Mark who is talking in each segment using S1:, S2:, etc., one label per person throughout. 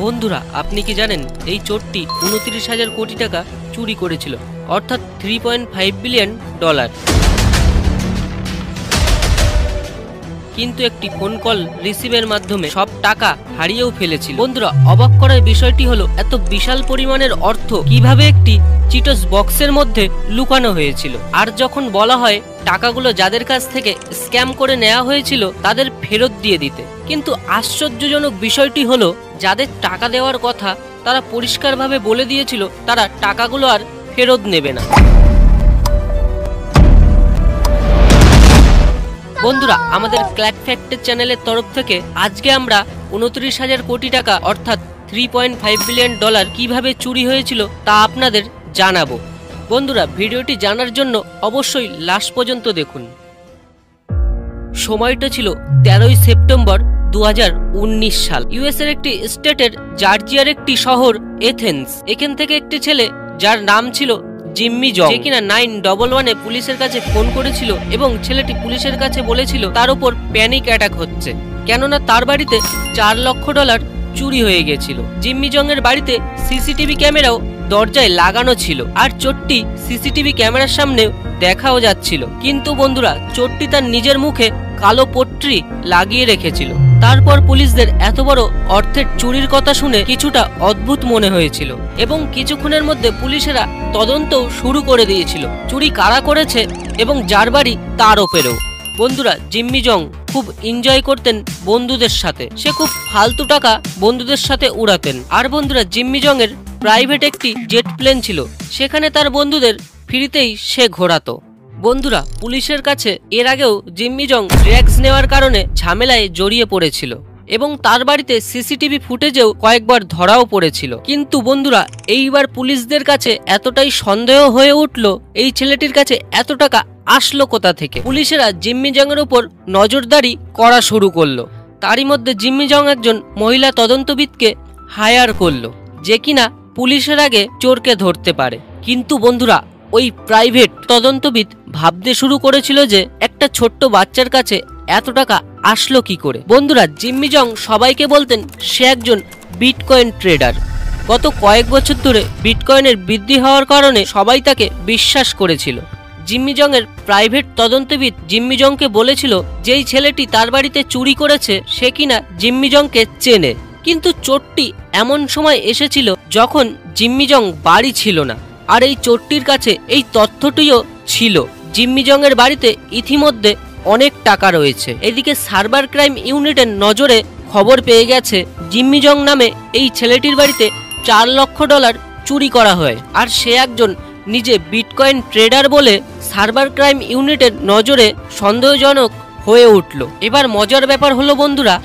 S1: বন্ধুরা, আপনি কি জানেন এই চোরটি 29,000 কোটি টাকা চুরি করেছিল, অর্থাৎ $3.5 বিলিয়ন। কিন্তু একটি ফোন কল রিসিভের মাধ্যমে সব টাকা হারিয়েও ফেলেছিল। বন্ধুরা, অবাক করার বিষয়টি হলো এত বিশাল পরিমাণের অর্থ কিভাবে একটি চিটোস বক্সের মধ্যে লুকানো হয়েছিল। আর যখন বলা হয় টাকাগুলো যাদের কাছ থেকে স্ক্যাম করে নেওয়া হয়েছিল তাদের ফেরত দিয়ে দিতে, কিন্তু আশ্চর্যজনক বিষয়টি হলো যাদের টাকা দেওয়ার কথা তারা পরিষ্কারভাবে বলে দিয়েছিল তারা টাকাগুলো আর ফেরত নেবে না। বন্ধুরা, আমাদের ক্ল্যাক ফ্যাক্টের চ্যানেলের তরফ থেকে আজকে আমরা 29,000 কোটি টাকা অর্থাৎ $3.5 বিলিয়ন কিভাবে চুরি হয়েছিল তা আপনাদের জানাবো। বন্ধুরা, ভিডিওটি জানার জন্য অবশ্যই লাস্ট পর্যন্ত দেখুন। সময়টা ছিল 13ই সেপ্টেম্বর 2019 সাল। ইউএস এর একটি স্টেটের জর্জিয়ার একটি শহর এথেন্স। এখান থেকে একটি ছেলে যার নাম ছিল জিম্মি জং, যে কিনা 911-এ পুলিশের কাছে ফোন করেছিল এবং ছেলেটি পুলিশের কাছে বলেছিল তার উপর প্যানিক অ্যাটাক হচ্ছে, কেননা তার বাড়িতে $4 লক্ষ চুরি হয়ে গেছিল। জিম্মি জং এর বাড়িতে সিসিটিভি ক্যামেরাও দরজায় লাগানো ছিল, আর চোরটি সিসিটিভি ক্যামেরার সামনে দেখাও যাচ্ছিল। কিন্তু বন্ধুরা, চোরটি তার নিজের মুখে কালো পট্টি লাগিয়ে রেখেছিল। তারপর পুলিশদের এত বড় অর্থের চুরির কথা শুনে কিছুটা অদ্ভুত মনে হয়েছিল এবং কিছুক্ষণের মধ্যে পুলিশেরা তদন্ত শুরু করে দিয়েছিল চুরি কারা করেছে এবং যার বাড়ি তার ওপরেও। বন্ধুরা, জিম্মি জং খুব এনজয় করতেন বন্ধুদের সাথে, সে খুব ফালতু টাকা বন্ধুদের সাথে উড়াতেন। আর বন্ধুরা, জিম্মি জং এর প্রাইভেট একটি জেট প্লেন ছিল, সেখানে তার বন্ধুদের ফ্রিতেই সে ঘোরাতো। বন্ধুরা, পুলিশের কাছে এর আগেও জিম্মি জং ড্রাগস নেওয়ার কারণে ঝামেলায় জড়িয়ে পড়েছিল এবং তার বাড়িতে সিসিটিভি ফুটেজেও কয়েকবার ধরাও পড়েছিল। কিন্তু বন্ধুরা, এইবার পুলিশদের কাছে এতটাই সন্দেহ হয়ে উঠল এই ছেলেটির কাছে এত টাকা আসলো কোথা থেকে। পুলিশেরা জিম্মি জং এর উপর নজরদারি করা শুরু করলো। তারই মধ্যে জিম্মি জং একজন মহিলা তদন্তবিদকে হায়ার করলো, যে কিনা পুলিশের আগে চোরকে ধরতে পারে। কিন্তু বন্ধুরা, ওই প্রাইভেট তদন্তবিদ ভাবতে শুরু করেছিল যে একটা ছোট্ট বাচ্চার কাছে এত টাকা আসলো কি করে। বন্ধুরা, জিম্মি জং সবাইকে বলতেন সে একজন বিটকয়েন ট্রেডার। গত কয়েক বছর ধরে বিটকয়েনের বৃদ্ধি হওয়ার কারণে সবাই তাকে বিশ্বাস করেছিল। জিম্মি জং এর প্রাইভেট তদন্তবিদ জিম্মি জংকে বলেছিল যেই ছেলেটি তার বাড়িতে চুরি করেছে সে কিনা জিম্মি জংকে চেনে। কিন্তু চোরটি এমন সময় এসেছিল যখন জিম্মি জং বাড়ি ছিল না, আর এই চোরটির কাছে এই তথ্যটিও ছিল জিম্মি জং এর বাড়িতে ইতিমধ্যে অনেক টাকা রয়েছে। এদিকে সাইবার ক্রাইম ইউনিটের নজরে খবর পেয়ে গেছে জিম্মি জং নামে এই ছেলেটির বাড়িতে $4 লক্ষ চুরি করা হয়, আর সে একজন নিজে বিটকয়েন ট্রেডার বলে সাইবার ক্রাইম ইউনিটের নজরে সন্দেহজনক হয়ে উঠল। এবার মজার ব্যাপার হলো বন্ধুরা,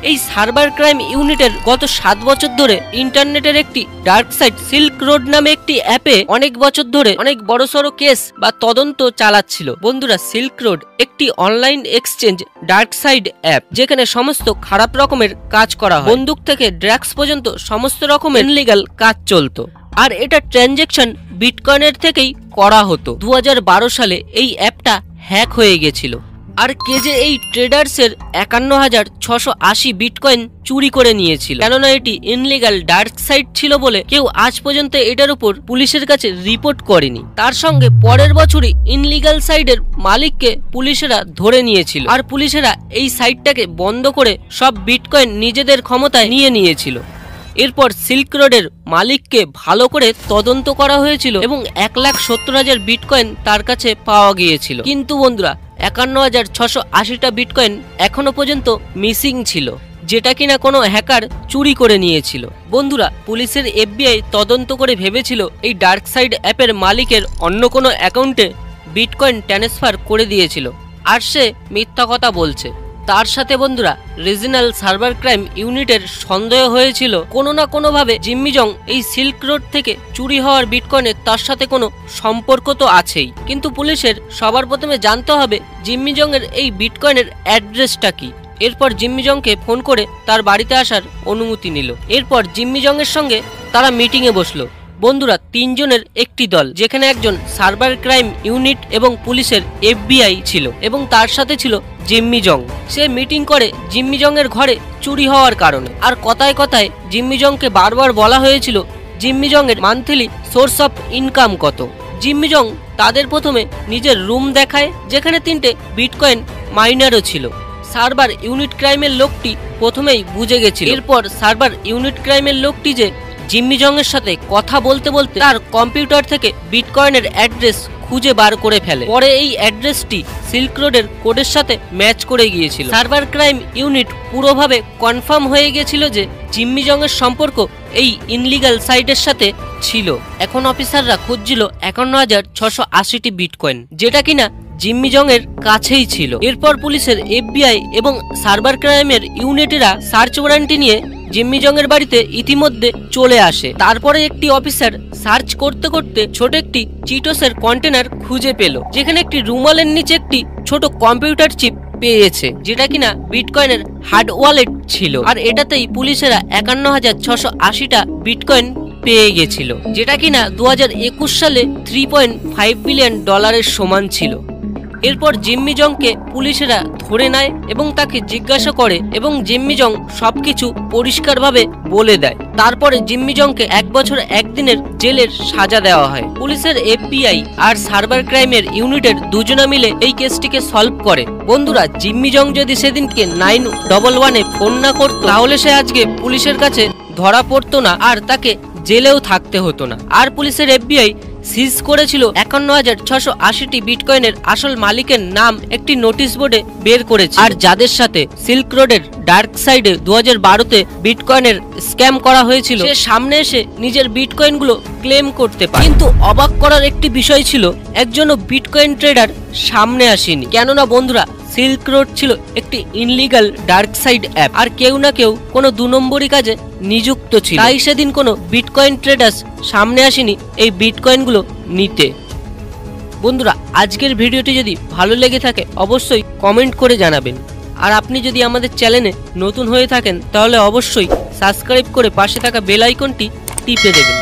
S1: এই সাইবার ক্রাইম ইউনিটের গত 7 বছর ধরে ইন্টারনেটের একটি ডার্ক সাইট সিল্ক রোড নামে একটি অ্যাপে অনেক বছর ধরে অনেক বড়সড় কেস বা তদন্ত চালাচ্ছিল। বন্ধুরা, সিল্ক রোড একটি online exchange dark side app, যেখানে সমস্ত খারাপ রকমের কাজ করা হয়, বন্দুক থেকে ড্রাগস পর্যন্ত সমস্ত রকমের ইনলিগাল কাজ চলতো। আর এটা ট্রানজাকশন বিটকয়েনের থেকেই করা হতো। 2012 সালে এই অ্যাপটা হ্যাক হয়ে গেছিল, আর কেজে এই ট্রেডার্সের 51,680 বিটকয়েন চুরি করে নিয়েছিল, কেননা এটি ইনলিগাল ডার্ক সাইট ছিল বলে কেউ আজ পর্যন্ত এটার উপর পুলিশের কাছে রিপোর্ট করেনি। তার সঙ্গে পরের বছরই ইনলিগাল সাইটের মালিককে পুলিশেরা ধরে নিয়েছিল, আর পুলিশেরা এই সাইটটাকে বন্ধ করে সব বিটকয়েন নিজেদের ক্ষমতায় নিয়ে নিয়েছিল। এরপর সিল্ক রোডের মালিককে ভালো করে তদন্ত করা হয়েছিল এবং 1,70,000 বিটকয়েন তার কাছে পাওয়া গিয়েছিল। কিন্তু বন্ধুরা, 51,680টা বিটকয়েন এখনো পর্যন্ত মিসিং ছিল, যেটা কিনা কোনো হ্যাকার চুরি করে নিয়েছিল। বন্ধুরা, পুলিশের FBI তদন্ত করে ভেবেছিল এই ডার্ক সাইড অ্যাপের মালিকের অন্য কোনো অ্যাকাউন্টে বিটকয়েন ট্রান্সফার করে দিয়েছিল, আর সে মিথ্যা কথা বলছে। তার সাথে বন্ধুরা, রিজিনাল সাইবার ক্রাইম ইউনিটের সন্দেহ হয়েছিল কোনো না কোনোভাবে জিম্মি জং এই সিল্ক রোড থেকে চুরি হওয়ার বিটকয়েনের তার সাথে কোনো সম্পর্ক তো আছেই। কিন্তু পুলিশের সবার প্রথমে জানতে হবে জিম্মি জং এর এই বিটকয়েনের অ্যাড্রেসটা কি। এরপর জিম্মি জংকে ফোন করে তার বাড়িতে আসার অনুমতি নিল। এরপর জিম্মি জং এর সঙ্গে তারা মিটিংয়ে বসলো বন্ধুরা, তিনজনের একটি দল, যেখানে একজন সার্ভার ক্রাইম ইউনিট এবং পুলিশের FBI ছিল এবং তার সাথে ছিল জিম্মি জং। সে মিটিং করে জিম্মি জং এর ঘরে চুরি হওয়ার কারণে। আর কথায় কথায় জিম্মি জংকে বারবার বলা হয়েছিল জিম্মি জং এর মান্থলি সোর্স অফ ইনকাম কত। জিম্মি জং তাদের প্রথমে নিজের রুম দেখায়, যেখানে 3টে বিটকয়েন মাইনারও ছিল। সার্ভার ইউনিট ক্রাইমের লোকটি প্রথমেই বুঝে গেছিল। এরপর সার্ভার ইউনিট ক্রাইমের লোকটি যে জিম্মি জং এর সাথে কথা বলতে বলতে তার কম্পিউটার থেকে বিটকয়েনের অ্যাড্রেস খুঁজে বার করে ফেলে। পরে এই অ্যাড্রেসটি সিল্ক রোডের কোডের সাথে ম্যাচ করে গিয়েছিল। সার্ভার ক্রাইম ইউনিট পুরোভাবে কনফার্ম হয়ে গেছিল যে জিম্মি জং এর সম্পর্ক এই ইনলিগাল সাইটের সাথে ছিল। এখন অফিসাররা খুঁজছিল 51,680টি বিটকয়েন, যেটা কিনা জিম্মি জং এর কাছেই ছিল। এরপর পুলিশের FBI এবং সার্ভার ক্রাইমের ইউনিটেরা সার্চ ওয়ারেন্টি নিয়ে জিম্মি জং এর বাড়িতে ইতিমধ্যে চলে আসে। তারপরে একটি অফিসার সার্চ করতে করতে ছোট একটি চিটোসের কন্টেনার খুঁজে পেল, যেখানে একটি রুমালের নিচে একটি ছোট কম্পিউটার চিপ পেয়েছে, যেটা কিনা বিটকয়েনের হার্ড ওয়ালেট ছিল। আর এটাতেই পুলিশেরা 51,680টা বিটকয়েন পেয়ে গেছিল, যেটা কিনা 2021 সালে $3.5 বিলিয়ন সমান ছিল। এরপর জিম্মি জংকে পুলিশেরা ধরে নেয় এবং তাকে জিজ্ঞাসা করে এবং জিম্মি জং সবকিছু পরিষ্কারভাবে বলে দেয়। তারপরে জিম্মি জংকে 1 বছর 1 দিনের জেলের সাজা দেওয়া হয়। পুলিশের FBI আর সার্ভার ক্রাইমের ইউনিটের দুজনা মিলে এই কেসটিকে সলভ করে। বন্ধুরা, জিম্মি জং যদি সেদিনকে 911-এ ফোন না করতো, তাহলে সে আজকে পুলিশের কাছে ধরা পড়তো না আর তাকে জেলেও থাকতে হতো না। আর পুলিশের FBI সিজ করেছিল 51,680টি বিটকয়েনের আসল মালিকের নাম একটি নোটিশ বোর্ডে বের করেছে। আর যাদের সাথে সিল্ক রোডের ডার্ক সাইডে 2012-তে বিটকয়েনের স্ক্যাম করা হয়েছিল, সে সামনে এসে নিজের বিটকয়েনগুলো ক্লেম করতে পারে। কিন্তু অবাক করার একটি বিষয় ছিল, একজনও বিটকয়েন ট্রেডার সামনে আসেনি। কেননা বন্ধুরা, সিল্ক রোড ছিল একটি ইনলিগাল ডার্ক সাইড অ্যাপ, আর কেউ না কেউ কোনো 2 নম্বরই কাজে নিযুক্ত ছিল। তাই সেদিন কোনো বিটকয়েন ট্রেডার্স সামনে আসেনি এই বিটকয়েনগুলো নিতে। বন্ধুরা, আজকের ভিডিওটি যদি ভালো লেগে থাকে অবশ্যই কমেন্ট করে জানাবেন। আর আপনি যদি আমাদের চ্যানেলে নতুন হয়ে থাকেন তাহলে অবশ্যই সাবস্ক্রাইব করে পাশে থাকা বেল আইকনটি টিপে দেবেন।